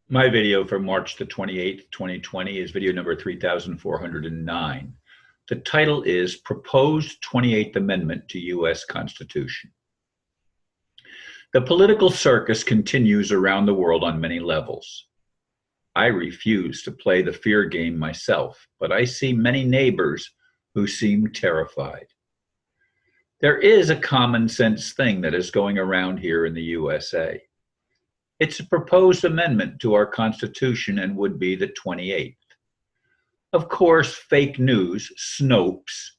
My video for March the 28th, 2020 is video number 3409. The title is Proposed 28th Amendment to U.S. Constitution. The political circus continues around the world on many levels. I refuse to play the fear game myself, but I see many neighbors who seem terrified. There is a common sense thing that is going around here in the USA. It's a proposed amendment to our Constitution and would be the 28th. Of course, fake news, Snopes,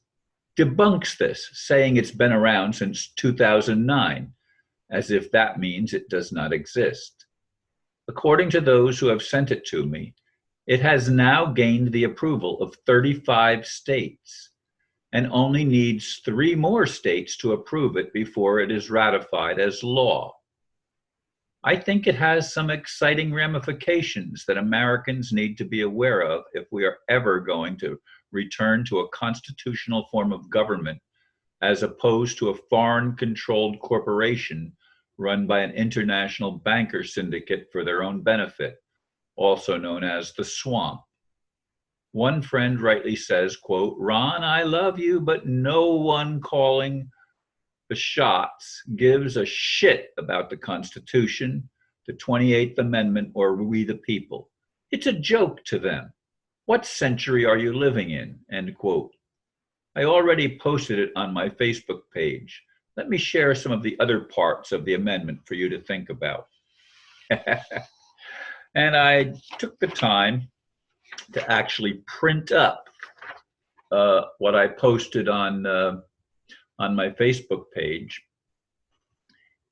debunks this, saying it's been around since 2009, as if that means it does not exist. According to those who have sent it to me, it has now gained the approval of 35 states and only needs 3 more states to approve it before it is ratified as law. I think it has some exciting ramifications that Americans need to be aware of if we are ever going to return to a constitutional form of government as opposed to a foreign-controlled corporation run by an international banker syndicate for their own benefit, also known as the swamp. One friend rightly says, quote, "Ron, I love you, but no one calling the shots gives a shit about the Constitution, the 28th Amendment, or we the people. It's a joke to them. What century are you living in?" End quote. I already posted it on my Facebook page. Let me share some of the other parts of the amendment for you to think about. And I took the time to actually print up what I posted on my Facebook page.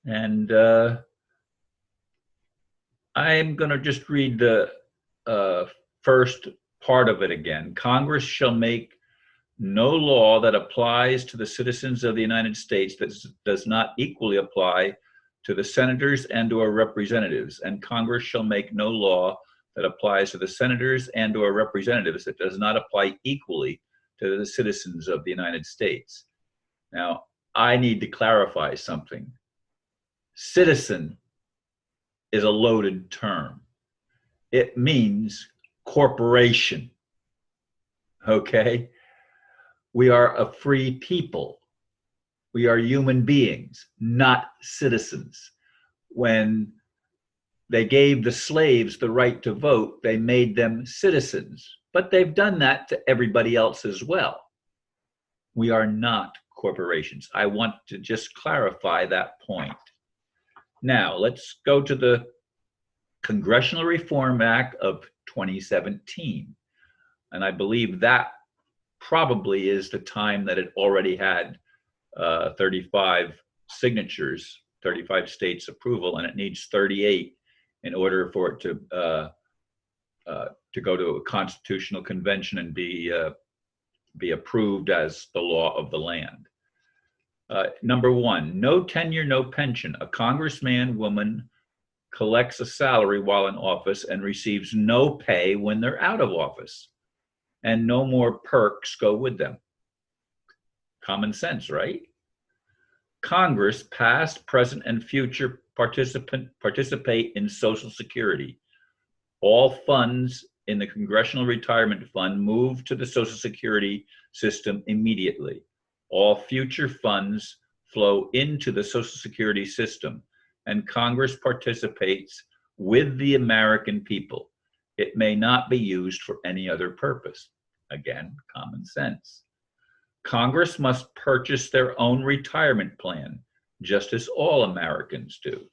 And I'm going to just read the first part of it again. Congress shall make no law that applies to the citizens of the United States that does not equally apply to the senators and/or representatives, and Congress shall make no law that applies to the senators and/or representatives that does not apply equally to the citizens of the United States. Now, I need to clarify something. Citizen is a loaded term. It means corporation, okay? We are a free people. We are human beings, not citizens. When they gave the slaves the right to vote, they made them citizens, but they've done that to everybody else as well. We are not corporations. I want to just clarify that point. Now, let's go to the Congressional Reform Act of 2017. And I believe that probably is the time that it already had 35 signatures, 35 states approval, and it needs 38 in order for it to go to a constitutional convention and be approved as the law of the land. Number 1, no tenure, no pension. A congressman, woman collects a salary while in office and receives no pay when they're out of office, and no more perks go with them. Common sense, right? Congress, past, present, and future participate in Social Security. All funds in the Congressional Retirement Fund move to the Social Security system immediately. All future funds flow into the Social Security system, and Congress participates with the American people. It may not be used for any other purpose. Again, common sense. Congress must purchase their own retirement plan, just as all Americans do.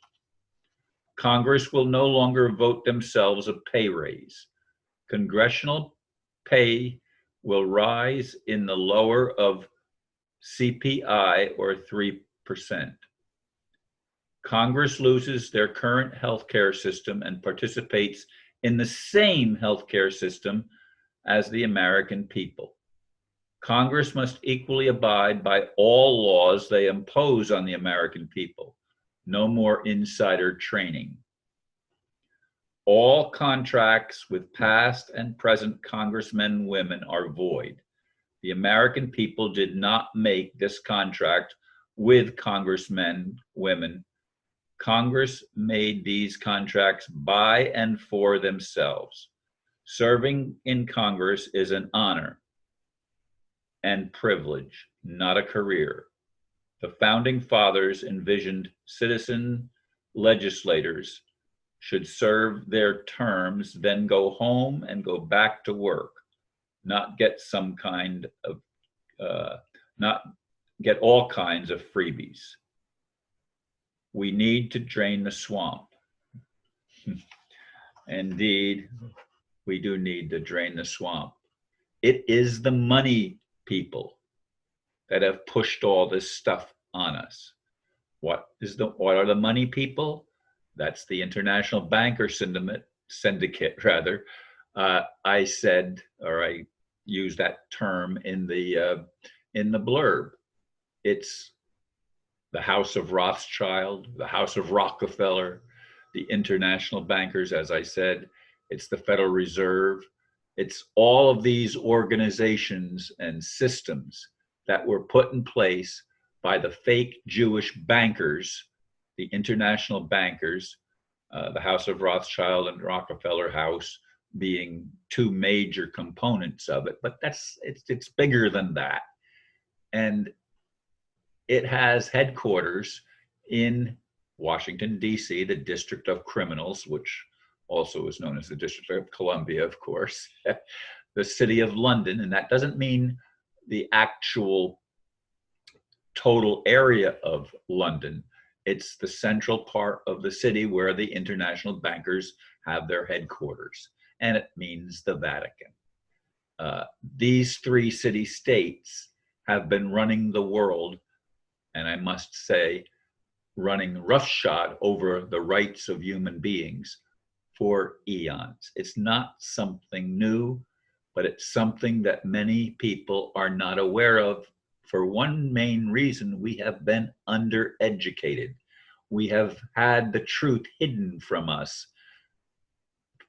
Congress will no longer vote themselves a pay raise. Congressional pay will rise in the lower of CPI or 3%. Congress loses their current healthcare system and participates in the same healthcare system as the American people. Congress must equally abide by all laws they impose on the American people. No more insider training. All contracts with past and present congressmen and women are void. The American people did not make this contract with congressmen, women. Congress made these contracts by and for themselves. Serving in Congress is an honor and privilege, not a career. The founding fathers envisioned citizen legislators should serve their terms, then go home and go back to work, not get some kind of, not get all kinds of freebies. We need to drain the swamp. Indeed, we do need to drain the swamp. It is the money people that have pushed all this stuff on us. What are the money people? That's the international banker syndicate rather. I said, or I used that term in the blurb. It's the House of Rothschild, the House of Rockefeller, the international bankers, as I said. It's the Federal Reserve. It's all of these organizations and systems that were put in place by the fake Jewish bankers, the international bankers, the House of Rothschild and Rockefeller House being two major components of it. But it's bigger than that. And it has headquarters in Washington, D.C., the District of Criminals, which also is known as the District of Columbia, of course, the City of London, and that doesn't mean the actual total area of London. It's the central part of the city where the international bankers have their headquarters, and it means the Vatican. These three city-states have been running the world, and I must say, running roughshod over the rights of human beings for eons. It's not something new, but it's something that many people are not aware of for one main reason: we have been undereducated. We have had the truth hidden from us.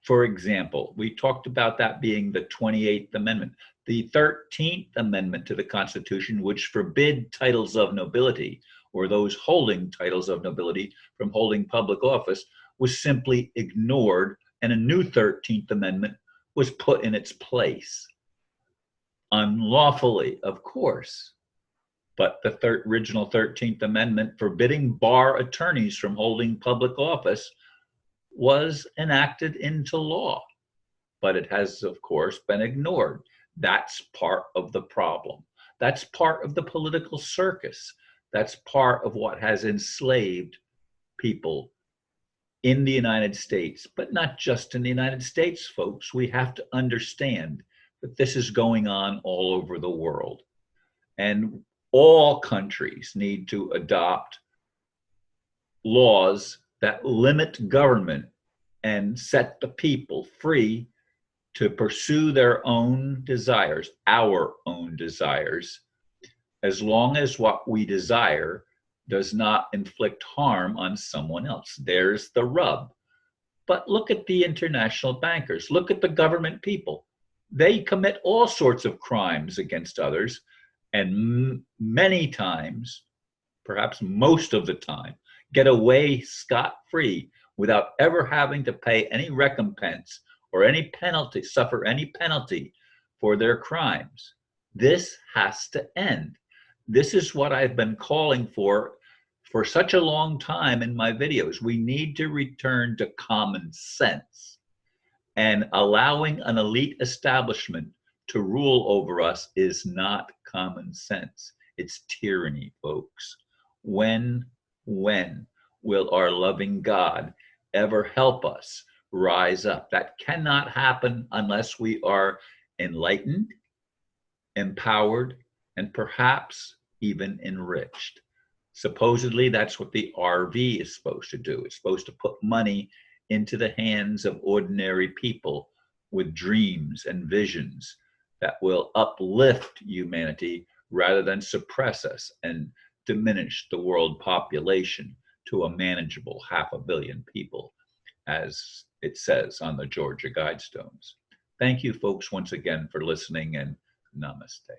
For example, we talked about that being the 28th Amendment. The 13th Amendment to the Constitution, which forbid titles of nobility or those holding titles of nobility from holding public office, was simply ignored, and a new 13th Amendment was put in its place. Unlawfully, of course, but the original 13th Amendment forbidding bar attorneys from holding public office was enacted into law, but it has, of course, been ignored. That's part of the problem. That's part of the political circus. That's part of what has enslaved people in the United States, but not just in the United States, folks. We have to understand that this is going on all over the world. And all countries need to adopt laws that limit government and set the people free to pursue their own desires, our own desires, as long as what we desire does not inflict harm on someone else. There's the rub. But look at the international bankers. Look at the government people. They commit all sorts of crimes against others, and many times, perhaps most of the time, get away scot-free without ever having to pay any recompense or any penalty, suffer any penalty for their crimes. This has to end. This is what I've been calling for such a long time in my videos. We need to return to common sense, and allowing an elite establishment to rule over us is not common sense. It's tyranny, folks. When will our loving God ever help us rise up? That cannot happen unless we are enlightened, empowered, and perhaps even enriched. Supposedly, that's what the RV is supposed to do. It's supposed to put money into the hands of ordinary people with dreams and visions that will uplift humanity rather than suppress us and diminish the world population to a manageable 500 million people, as it says on the Georgia Guidestones. Thank you, folks, once again for listening, and namaste.